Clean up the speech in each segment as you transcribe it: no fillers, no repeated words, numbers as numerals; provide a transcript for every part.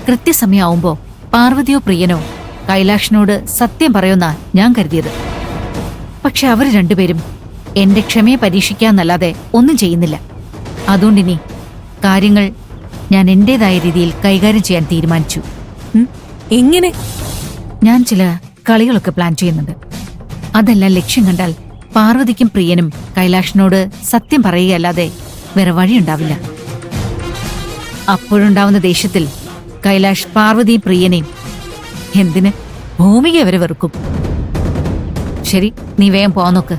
കൃത്യസമയമാവുമ്പോ പാർവതിയോ പ്രിയനോ കൈലാഷിനോട് സത്യം പറയുമെന്നാ ഞാൻ കരുതിയത്. പക്ഷെ അവര് രണ്ടുപേരും എന്റെ ക്ഷമയെ പരീക്ഷിക്കാന്നല്ലാതെ ഒന്നും ചെയ്യുന്നില്ല. അതുകൊണ്ടിനി കാര്യങ്ങൾ ഞാൻ എന്റേതായ രീതിയിൽ കൈകാര്യം ചെയ്യാൻ തീരുമാനിച്ചു. എങ്ങനെ? ഞാൻ ചില കളികളൊക്കെ പ്ലാൻ ചെയ്യുന്നുണ്ട്. അതെല്ലാം ലക്ഷ്യം കണ്ടാൽ പാർവതിക്കും പ്രിയനും കൈലാഷിനോട് സത്യം പറയുകയല്ലാതെ വേറെ വഴിയുണ്ടാവില്ല. അപ്പോഴുണ്ടാവുന്ന ദേഷ്യത്തിൽ കൈലാഷ് പാർവതിയും പ്രിയനെയും, എന്തിന് ഭൂമിക വരെ വെറുക്കും. ശരി, നീ വേഗം പോവാൻ നോക്ക്.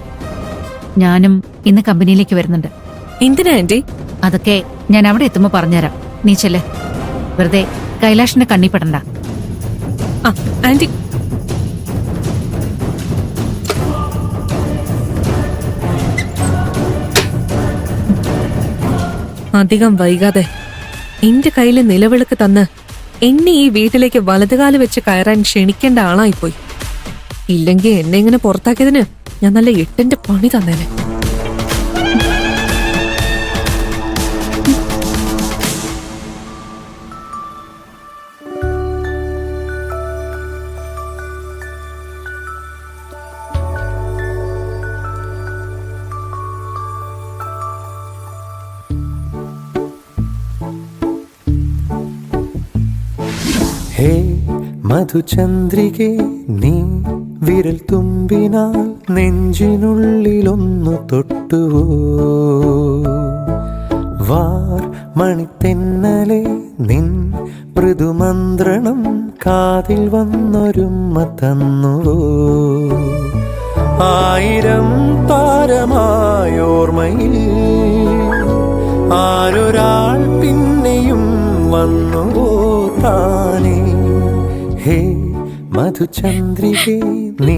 ഞാനും ഇന്ന് കമ്പനിയിലേക്ക് വരുന്നുണ്ട്. എന്തിനാ ആന്റി? അതൊക്കെ ഞാൻ അവിടെ എത്തുമ്പോ പറഞ്ഞുതരാം. നീ ചെല്ല്. വെറുതെ കൈലാഷിന്റെ കണ്ണിപ്പെടണ്ട. ആ ആന്റി, അധികം വൈകാതെ എന്റെ കയ്യില് നിലവിളക്ക് തന്ന് എന്നെ ഈ വീട്ടിലേക്ക് വലതുകാല് വെച്ച് കയറാൻ ക്ഷണിക്കേണ്ട ആളായിപ്പോയി. ഇല്ലെങ്കിൽ എന്നെ ഇങ്ങനെ പുറത്താക്കിയതിന് ഞാൻ നല്ല 8ന്റെ പണി തന്നേനെ. ഹേ മധുചന്ദ്രികേ, നീ വിരൽ തുമ്പിനാൽ നെഞ്ചിനുള്ളിലൊന്നു തൊട്ടുവോ? വാർ മണിത്തെന്നലെ നിൻ മൃദുമന്ത്രണം കാതിൽ വന്നൊരുമ്മ തന്നുവോ? ആയിരം താരമായോർമ്മയിൽ ആരൊരാൾ പിന്നെയും വന്നുവോ താനേ? ഹേ മധുചന്ദ്രികേ, നീ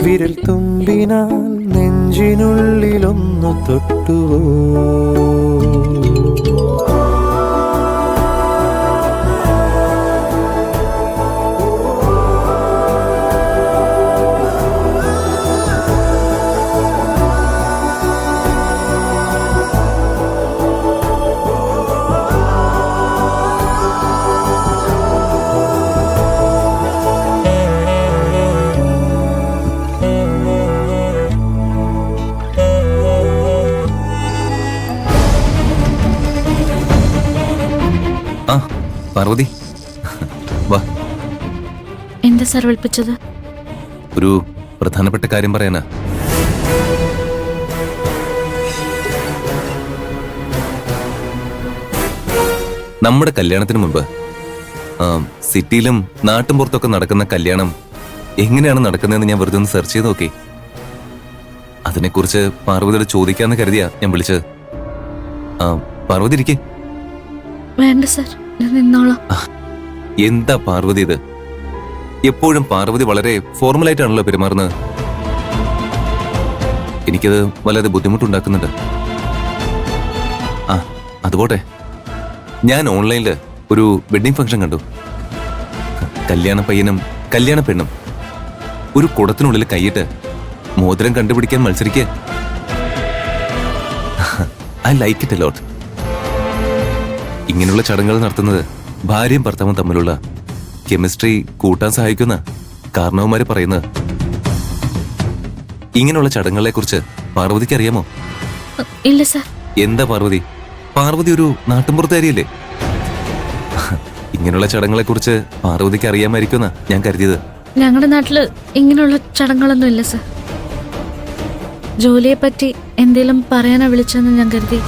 വിരൽ തുമ്പിനാൽ നെഞ്ചിനുള്ളിലൊന്നു തൊട്ടുവോ? പാർവതി, വാ. എന്താ സാർ വിളിപ്പിച്ചത്? ഒരു പ്രധാനപ്പെട്ട കാര്യം പറയാനാ. നമ്മുടെ കല്യാണത്തിന് മുമ്പ് സിറ്റിയിലും നാട്ടും പുറത്തൊക്കെ നടക്കുന്ന കല്യാണം എങ്ങനെയാണ് നടക്കുന്നതെന്ന് ഞാൻ വെറുതെ ഒന്ന് സെർച്ച് ചെയ്ത് നോക്കി. അതിനെക്കുറിച്ച് പാർവതിയോട് ചോദിക്കാന്ന് കരുതിയാ ഞാൻ വിളിച്ചത്. പാർവതി ഇരിക്കേ. വേണ്ട സാർ, ഞാൻ നിന്നോളാം. എന്താ പാർവതി ഇത്? എപ്പോഴും പാർവതി വളരെ ഫോർമലായിട്ടാണല്ലോ പെരുമാറുന്നത്. എനിക്കത് വല്ലാതെ ബുദ്ധിമുട്ടുണ്ടാക്കുന്നുണ്ട്. അതുപോട്ടെ, ഞാൻ ഓൺലൈനില് ഒരു വെഡിങ് ഫംഗ്ഷൻ കണ്ടു. കല്യാണ പയ്യനും കല്യാണ പെണ്ണും ഒരു കുടത്തിനുള്ളിൽ കൈയിട്ട് മോതിരം കണ്ടുപിടിക്കാൻ മത്സരിക്കുക. I like it a lot. ഇങ്ങനെയുള്ള ചടങ്ങുകൾ നടത്തുന്നത് ഭാര്യയും ഭർത്താവും തമ്മിലുള്ള കെമിസ്ട്രി കൂട്ടാൻ സഹായിക്കുന്ന കാരണവന്മാര് പറയുന്നത്. ഇങ്ങനെയുള്ള ചടങ്ങുകളെ കുറിച്ച് പാർവതിക്ക് അറിയാമോ? ഇല്ല സാർ. എന്താ പാർവതി, പാർവതി ഒരു നാട്ടുമ്പുറത്തുകാരിയല്ലേ? ഇങ്ങനെയുള്ള ചടങ്ങുകളെ കുറിച്ച് പാർവതിക്ക് അറിയാമായിരിക്കുമെന്നാ ഞാൻ കരുതിയത്. ഞങ്ങളുടെ നാട്ടില് ഇങ്ങനെയുള്ള ചടങ്ങുകളൊന്നും ഇല്ല സാർ. ജോലിയെ പറ്റി എന്തേലും പറയാനാ വിളിച്ചെന്ന് ഞാൻ കരുതി.